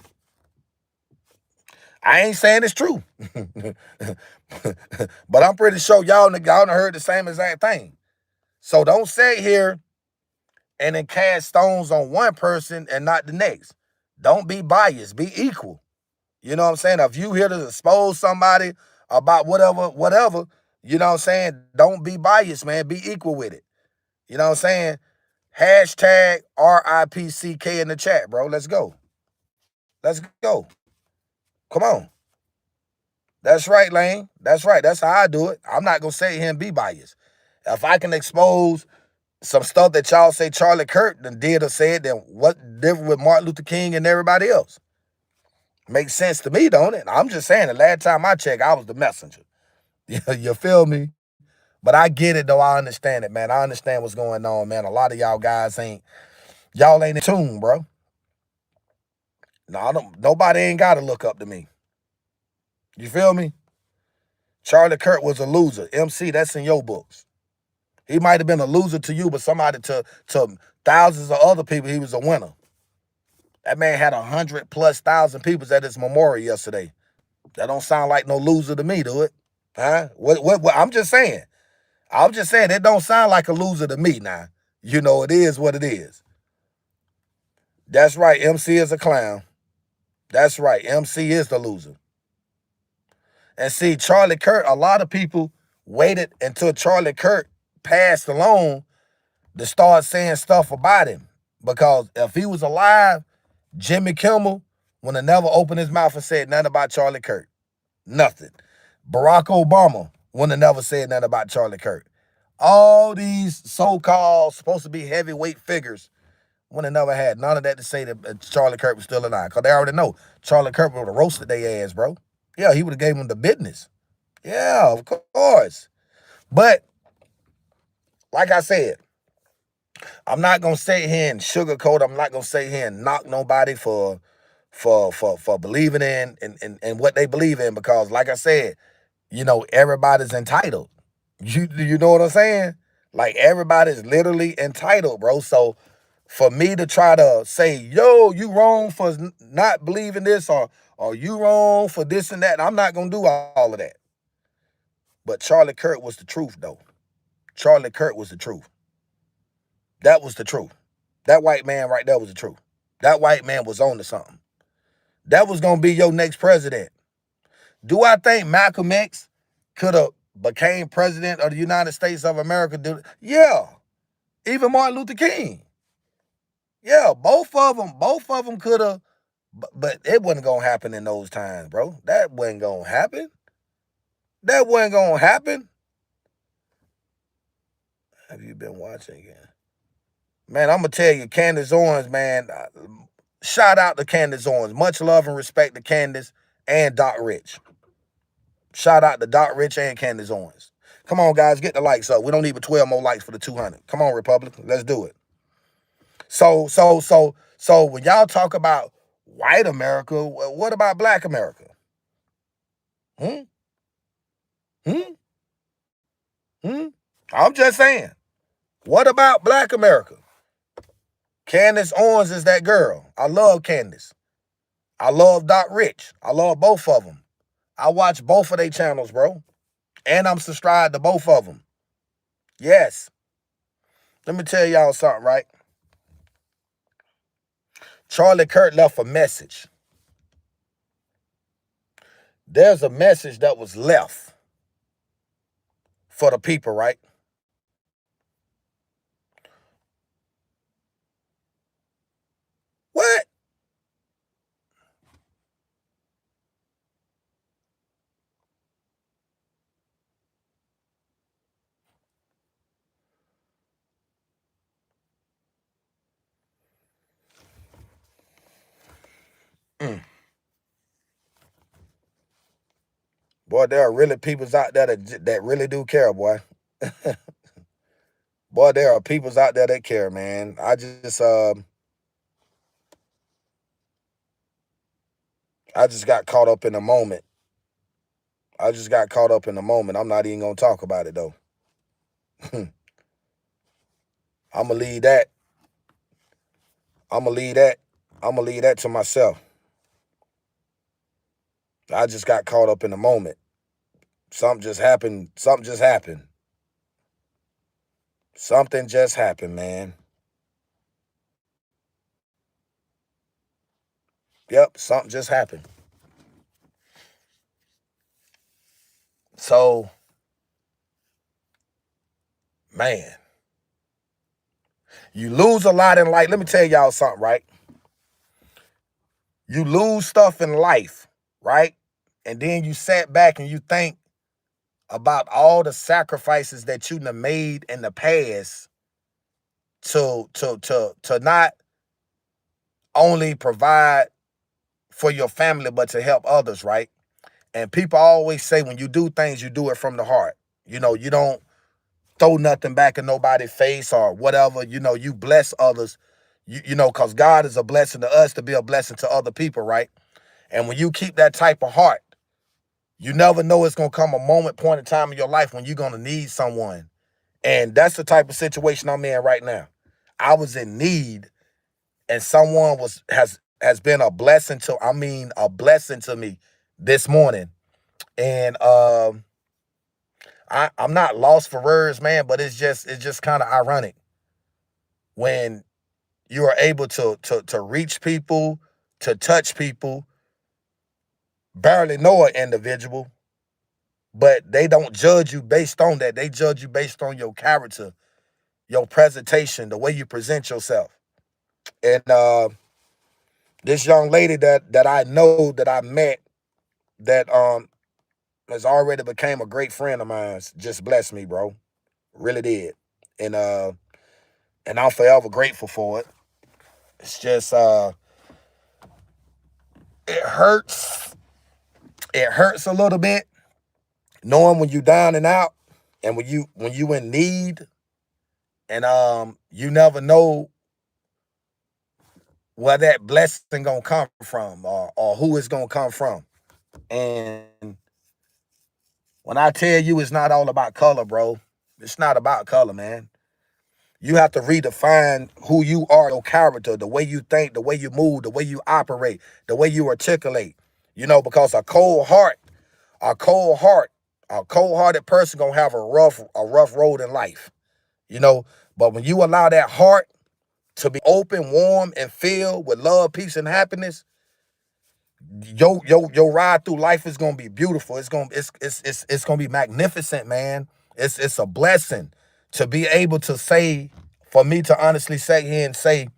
I ain't saying it's true. But I'm pretty sure y'all done heard the same exact thing. So don't sit here and then cast stones on one person and not the next. Don't be biased. Be equal. You know what I'm saying? If you here to expose somebody about whatever, you know what I'm saying? Don't be biased, man. Be equal with it. You know what I'm saying? Hashtag RIPCK in the chat, bro. Let's go. Let's go. Come on. That's right, Lane. That's right. That's how I do it. I'm not going to sit here and be biased. If I can expose some stuff that y'all say Charlie Kirk done did or said, then what different with Martin Luther King and everybody else? Makes sense to me, don't it? I'm just saying, the last time I checked, I was the messenger. You feel me? But I get it, though. I understand it, man. I understand what's going on, man. A lot of y'all guys ain't in tune, bro. No, nobody ain't got to look up to me. You feel me? Charlie Kirk was a loser. MC, that's in your books. He might have been a loser to you, but somebody to thousands of other people, he was a winner. That man had 100,000+ people at his memorial yesterday. That don't sound like no loser to me, do it? Huh? What I'm just saying. It don't sound like a loser to me now. You know, it is what it is. That's right. MC is a clown. That's right. MC is the loser. And see, Charlie Kirk, a lot of people waited until Charlie Kirk passed along to start saying stuff about him. Because if he was alive, Jimmy Kimmel would have never opened his mouth and said nothing about Charlie Kirk. Nothing. Barack Obama would have never said nothing about Charlie Kirk. All these so-called supposed to be heavyweight figures would have never had none of that to say that Charlie Kirk was still alive. Because they already know Charlie Kirk would have roasted their ass, bro. Yeah, he would have gave them the business. Yeah, of course. But like I said, I'm not gonna sit here and sugarcoat. I'm not gonna sit here and knock nobody for believing in what they believe in, because like I said, you know, everybody's entitled. You know what I'm saying? Like, everybody's literally entitled, bro. So for me to try to say, yo, you wrong for not believing this, or you wrong for this and that, I'm not gonna do all of that. But Charlie Kirk was the truth, though. Charlie Kirk was the truth. That was the truth. That white man right there was the truth. That white man was on to something. That was going to be your next president. Do I think Malcolm X could have became president of the United States of America? Yeah. Even Martin Luther King. Yeah, both of them could have, but it wasn't going to happen in those times, bro. That wasn't going to happen. That wasn't going to happen. Have you been watching again? Man, I'm going to tell you, Candace Owens, man, shout out to Candace Owens. Much love and respect to Candace and Doc Rich. Shout out to Doc Rich and Candace Owens. Come on, guys, get the likes up. We don't need but 12 more likes for the 200. Come on, Republican, let's do it. So when y'all talk about white America, what about black America? I'm just saying. What about black America? Candace Owens is that girl. I love Candace. I love Doc Rich. I love both of them. I watch both of their channels, bro. And I'm subscribed to both of them. Yes. Let me tell y'all something, right? Charlie Kirk left a message. There's a message that was left for the people, right? What? Boy, there are really peoples out there that really do care, boy. Boy, there are peoples out there that care, man. I just got caught up in the moment. I'm not even gonna talk about it, though. I'm gonna leave that to myself. I just got caught up in the moment. Something just happened, man. Yep, something just happened. So, man, you lose a lot in life. Let me tell y'all something, right? You lose stuff in life, right? and then you sat back and you think about all the sacrifices that you done made in the past to not only provide for your family, but to help others, right? And people always say when you do things, you do it from the heart. You know, you don't throw nothing back in nobody's face or whatever. You know, you bless others, you know, because God is a blessing to us to be a blessing to other people, right? And when you keep that type of heart, you never know it's going to come a point in time in your life when you're going to need someone. And that's the type of situation I'm in right now. I was in need, and someone has been a blessing to me this morning. And I'm not lost for words, man, but it's just kind of ironic when you are able to reach people, to touch people, barely know an individual, but they don't judge you based on that. They judge you based on your character, your presentation, the way you present yourself. And this young lady that I know, that I met, that has already became a great friend of mine, just blessed me, bro. Really did. And I'm forever grateful for it. It's just it hurts. It hurts a little bit knowing when you down and out, and when you in need, and you never know where that blessing gonna come from, or who it's gonna come from. And when I tell you it's not all about color, bro, it's not about color, man. You have to redefine who you are, your character, the way you think, the way you move, the way you operate, the way you articulate. You know, because a cold-hearted person gonna have a rough road in life. You know, but when you allow that heart to be open, warm, and filled with love, peace, and happiness, your ride through life is gonna be beautiful. It's gonna be magnificent, man. It's a blessing to be able to say, for me to honestly say here and say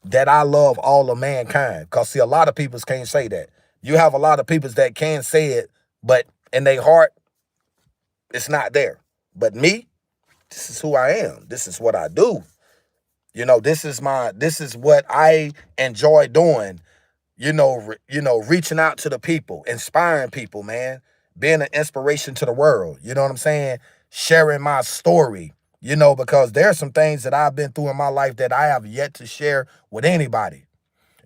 that I love all of mankind. Because see, a lot of people can't say that. You have a lot of people that can say it, but in their heart, it's not there. But me, this is who I am. This is what I do. You know, this is what I enjoy doing. You know, reaching out to the people, inspiring people, man, being an inspiration to the world. You know what I'm saying? Sharing my story, you know, because there's some things that I've been through in my life that I have yet to share with anybody.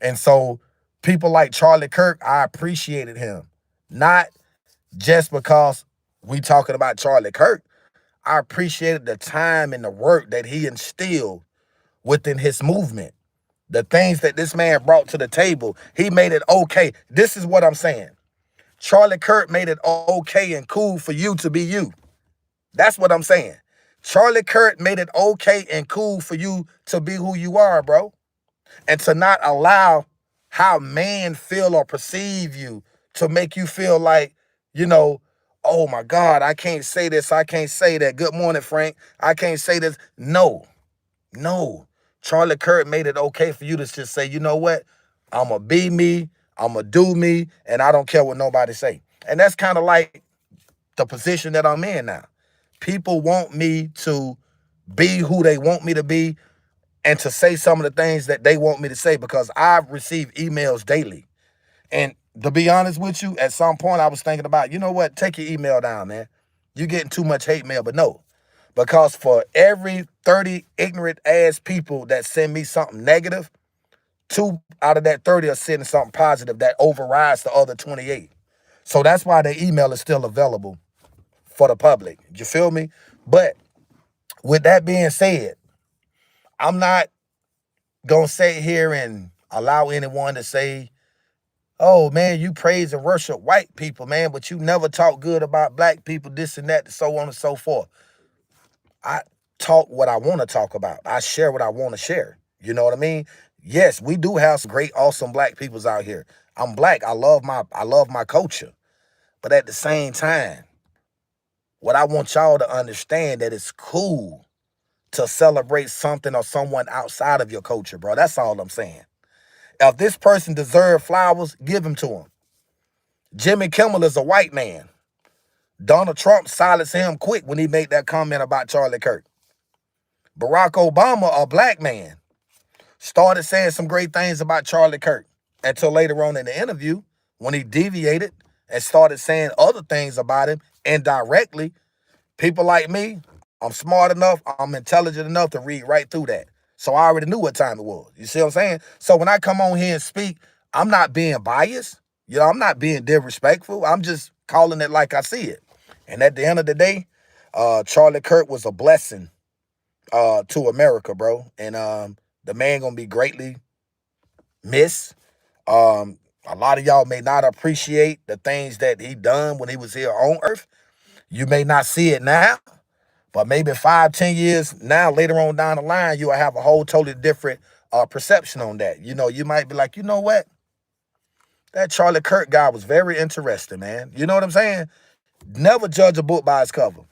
And so people like Charlie Kirk, I appreciated him. Not just because we talking about Charlie Kirk. I appreciated the time and the work that he instilled within his movement. The things that this man brought to the table, he made it okay. This is what I'm saying. Charlie Kirk made it okay and cool for you to be you. That's what I'm saying. Charlie Kirk made it okay and cool for you to be who you are, bro. And to not allow how man feel or perceive you to make you feel like, you know, oh my God, I can't say this, I can't say that. Good morning, Frank. I can't say this. No. Charlie Kirk made it okay for you to just say, you know what? I'm going to be me, I'm going to do me, and I don't care what nobody say. And that's kind of like the position that I'm in now. People want me to be who they want me to be and to say some of the things that they want me to say, because I've received emails daily. And to be honest with you, at some point I was thinking about, you know what? Take your email down, man. You're getting too much hate mail. But no, because for every 30 ignorant ass people that send me something negative, 2 out of that 30 are sending something positive that overrides the other 28. So that's why the email is still available for the public. You feel me? But with that being said, I'm not going to sit here and allow anyone to say, oh, man, you praise and worship white people, man, but you never talk good about black people, this and that, so on and so forth. I talk what I want to talk about. I share what I want to share. You know what I mean? Yes, we do have some great, awesome black peoples out here. I'm black. I love my culture. But at the same time, what I want y'all to understand that it's cool to celebrate something or someone outside of your culture, bro. That's all I'm saying. If this person deserves flowers, give them to them. Jimmy Kimmel is a white man. Donald Trump silenced him quick when he made that comment about Charlie Kirk. Barack Obama, a black man, started saying some great things about Charlie Kirk until later on in the interview when he deviated and started saying other things about him indirectly. People like me, I'm smart enough, I'm intelligent enough to read right through that. So I already knew what time it was. You see what I'm saying? So when I come on here and speak, I'm not being biased. You know, I'm not being disrespectful. I'm just calling it like I see it. And at the end of the day, Charlie Kirk was a blessing to America, bro. And the man gonna be greatly missed. A lot of y'all may not appreciate the things that he done when he was here on Earth. You may not see it now, but maybe 5, 10 years now, later on down the line, you will have a whole totally different perception on that. You know, you might be like, you know what? That Charlie Kirk guy was very interesting, man. You know what I'm saying? Never judge a book by its cover.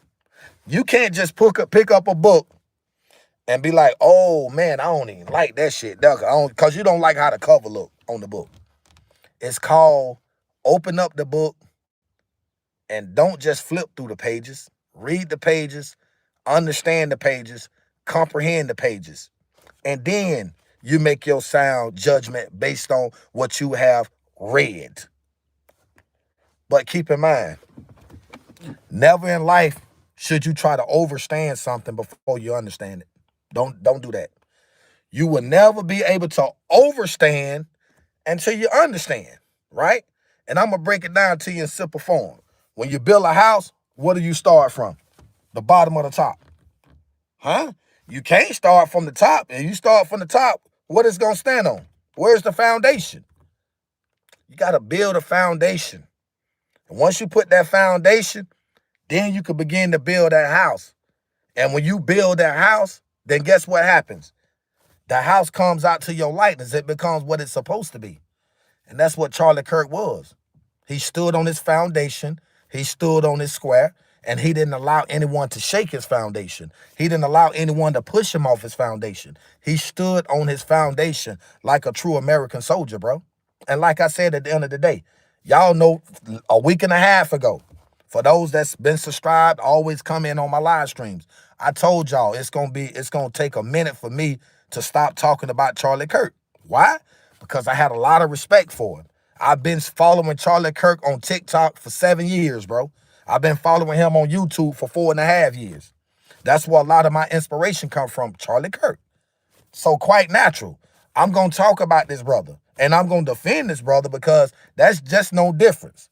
You can't just pick up a book and be like, oh, man, I don't even like that shit. Because you don't like how the cover look on the book. It's called open up the book and don't just flip through the pages. Read the pages, understand the pages, comprehend the pages. And then you make your sound judgment based on what you have read. But keep in mind, never in life should you try to overstand something before you understand it. Don't do that. You will never be able to overstand until you understand, right? And I'm going to break it down to you in simple form. When you build a house, what do you start from? The bottom or the top? Huh? You can't start from the top. And you start from the top, what is going to stand on? Where's the foundation? You got to build a foundation. And once you put that foundation, then you can begin to build that house. And when you build that house, then guess what happens? The house comes out to your likeness. It becomes what it's supposed to be. And that's what Charlie Kirk was. He stood on his foundation. He stood on his square. And he didn't allow anyone to shake his foundation. He didn't allow anyone to push him off his foundation. He stood on his foundation like a true American soldier, bro. And like I said at the end of the day, y'all know a week and a half ago, for those that's been subscribed, always come in on my live streams. I told y'all it's gonna take a minute for me to stop talking about Charlie Kirk. Why? Because I had a lot of respect for him. I've been following Charlie Kirk on TikTok for 7 years, bro. I've been following him on YouTube for 4.5 years. That's where a lot of my inspiration comes from, Charlie Kirk. So quite natural. I'm going to talk about this brother. And I'm going to defend this brother because that's just no difference.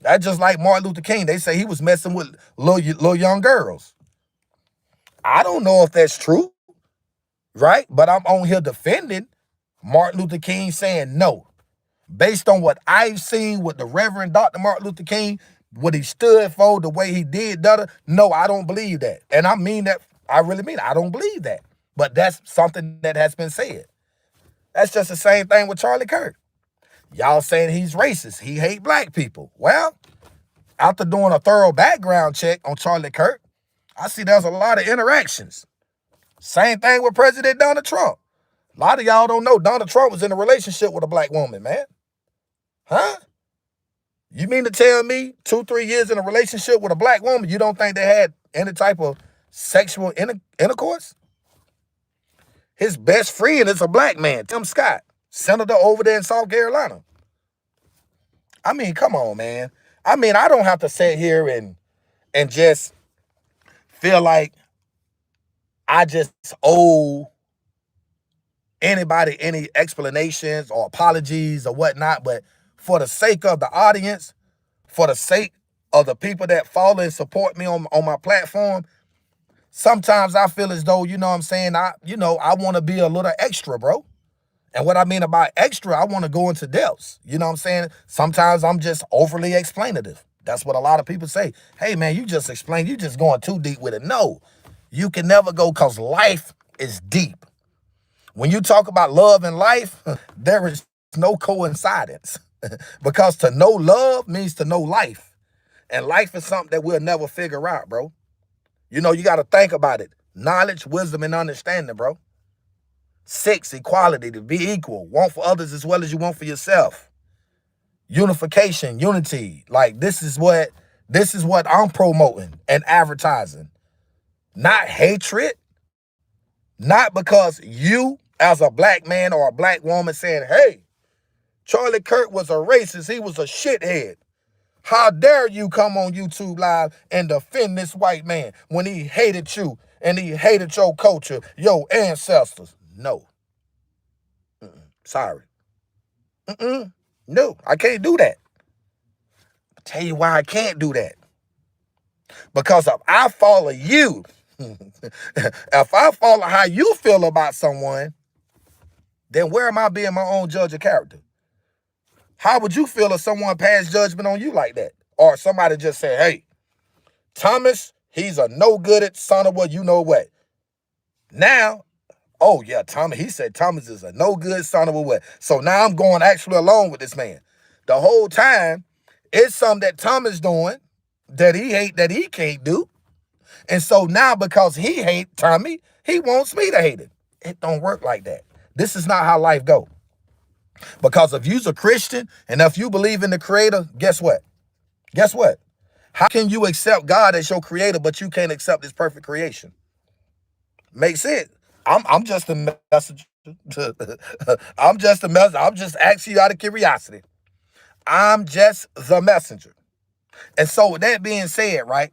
That's just like Martin Luther King. They say he was messing with little young girls. I don't know if that's true, right? But I'm on here defending Martin Luther King saying no. Based on what I've seen with the Reverend Dr. Martin Luther King, what he stood for, the way he did, no, I don't believe that. And I mean that, I really mean it. I don't believe that. But that's something that has been said. That's just the same thing with Charlie Kirk. Y'all saying he's racist. He hate black people. Well, after doing a thorough background check on Charlie Kirk, I see there's a lot of interactions. Same thing with President Donald Trump. A lot of y'all don't know Donald Trump was in a relationship with a black woman, man. Huh? You mean to tell me 2-3 years in a relationship with a black woman, you don't think they had any type of sexual intercourse? His best friend is a black man, Tim Scott, senator over there in South Carolina. I mean, come on, man. I mean, I don't have to sit here and just feel like I just owe anybody any explanations or apologies or whatnot, but for the sake of the audience, for the sake of the people that follow and support me on my platform, sometimes I feel as though, you know what I'm saying, I want to be a little extra, bro. And what I mean about extra, I want to go into depths. You know what I'm saying? Sometimes I'm just overly explanative. That's what a lot of people say. Hey, man, you just explained. You just going too deep with it. No, you can never go because life is deep. When you talk about love and life, there is no coincidence. Because to know love means to know life. And life is something that we'll never figure out, bro. You know, you got to think about it. Knowledge, wisdom, and understanding, bro. 6, equality, to be equal. Want for others as well as you want for yourself. unification, unity. Like this is what I'm promoting and advertising. Not hatred. Not because you as a black man or a black woman saying, hey, Charlie Kirk was a racist. He was a shithead. How dare you come on YouTube Live and defend this white man when he hated you and he hated your culture, your ancestors? No. Sorry. No, I can't do that. I'll tell you why I can't do that. Because if I follow you, if I follow how you feel about someone, then where am I being my own judge of character? How would you feel if someone passed judgment on you like that? Or somebody just said, hey, Thomas, he's a no good at son of what you know what. Now, oh yeah, Thomas, he said Thomas is a no good son of a what. So now I'm going actually along with this man. The whole time, it's something that Thomas doing that he hate that he can't do. And so now because he hate Tommy, he wants me to hate him. It don't work like that. This is not how life go. Because if you's a Christian and if you believe in the creator, guess what? Guess what? How can you accept God as your creator, but you can't accept his perfect creation? Makes sense. I'm just a messenger. I'm just a messenger. I'm just asking you out of curiosity. I'm just the messenger. And so with that being said, right?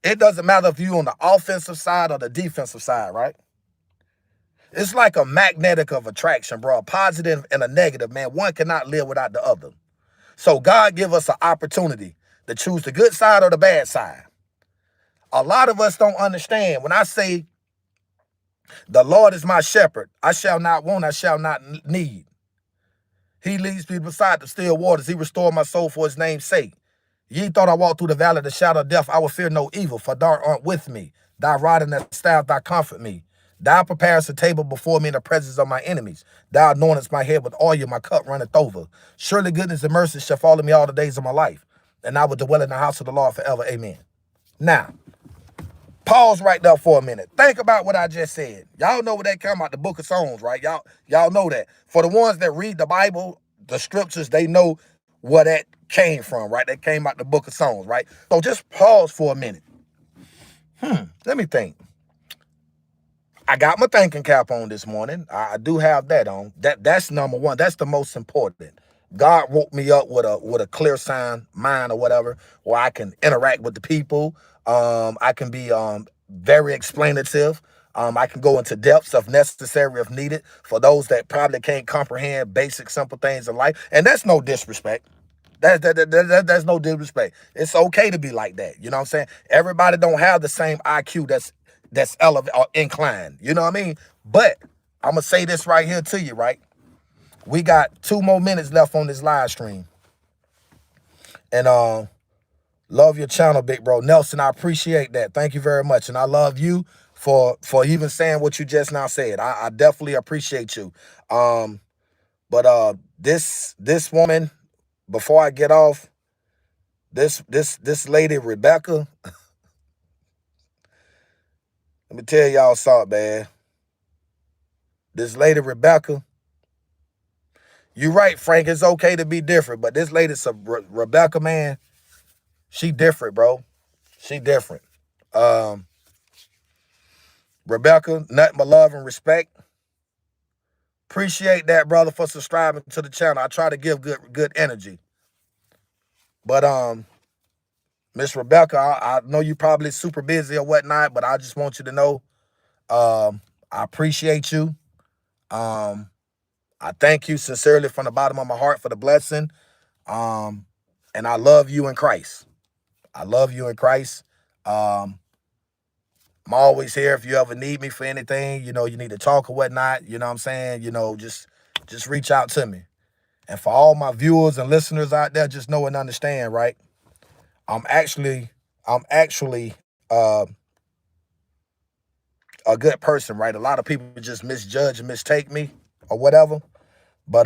It doesn't matter if you're on the offensive side or the defensive side, right? It's like a magnetic of attraction, bro. A positive and a negative, man. One cannot live without the other. So God give us an opportunity to choose the good side or the bad side. A lot of us don't understand. When I say, the Lord is my shepherd, I shall not want, I shall not need. He leads me beside the still waters. He restored my soul for his name's sake. Ye thought I walked through the valley of the shadow of death, I will fear no evil, for thou art with me. Thy rod and thy staff, thou comfort me. Thou preparest a table before me in the presence of my enemies. Thou anointest my head with oil, my cup runneth over. Surely goodness and mercy shall follow me all the days of my life, and I will dwell in the house of the Lord forever. Amen. Now, pause right there for a minute. Think about what I just said. Y'all know what that come out the book of Psalms, right? Y'all know that. For the ones that read the Bible, the scriptures, they know where that came from, right? That came out the book of Psalms, right? So just pause for a minute. Let me think. I got my thinking cap on this morning. I do have that on. That's number one. That's the most important. God woke me up with a clear sound mind or whatever, where I can interact with the people. I can be very explanative. I can go into depths if necessary, if needed, for those that probably can't comprehend basic, simple things in life. And that's no disrespect. That's no disrespect. It's okay to be like that. You know what I'm saying? Everybody don't have the same IQ that's elevated or inclined. You know what I mean? But I'm going to say this right here to you, right? We got 2 more minutes left on this live stream. And love your channel, big bro. Nelson, I appreciate that. Thank you very much. And I love you for even saying what you just now said. I definitely appreciate you. But this woman, before I get off, this lady, Rebecca, let me tell y'all something, man. This lady, Rebecca, you're right, Frank. It's okay to be different, but this lady, Rebecca, man, she different, bro. She different. Rebecca, nothing but love and respect. Appreciate that, brother, for subscribing to the channel. I try to give good energy. But Miss Rebecca, I know you probably super busy or whatnot, but I just want you to know I appreciate you. I thank you sincerely from the bottom of my heart for the blessing. And I love you in Christ. I love you in Christ. I'm always here if you ever need me for anything, you know, you need to talk or whatnot, you know what I'm saying? You know, just reach out to me. And for all my viewers and listeners out there, just know and understand, right? I'm actually a good person, right? A lot of people just misjudge and mistake me or whatever. But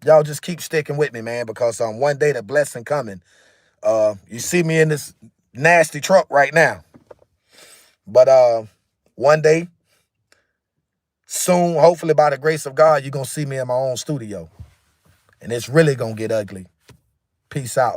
y'all just keep sticking with me, man, because one day the blessing coming. You see me in this nasty truck right now. But one day, soon, hopefully by the grace of God, you're going to see me in my own studio. And it's really gonna get ugly. Peace out.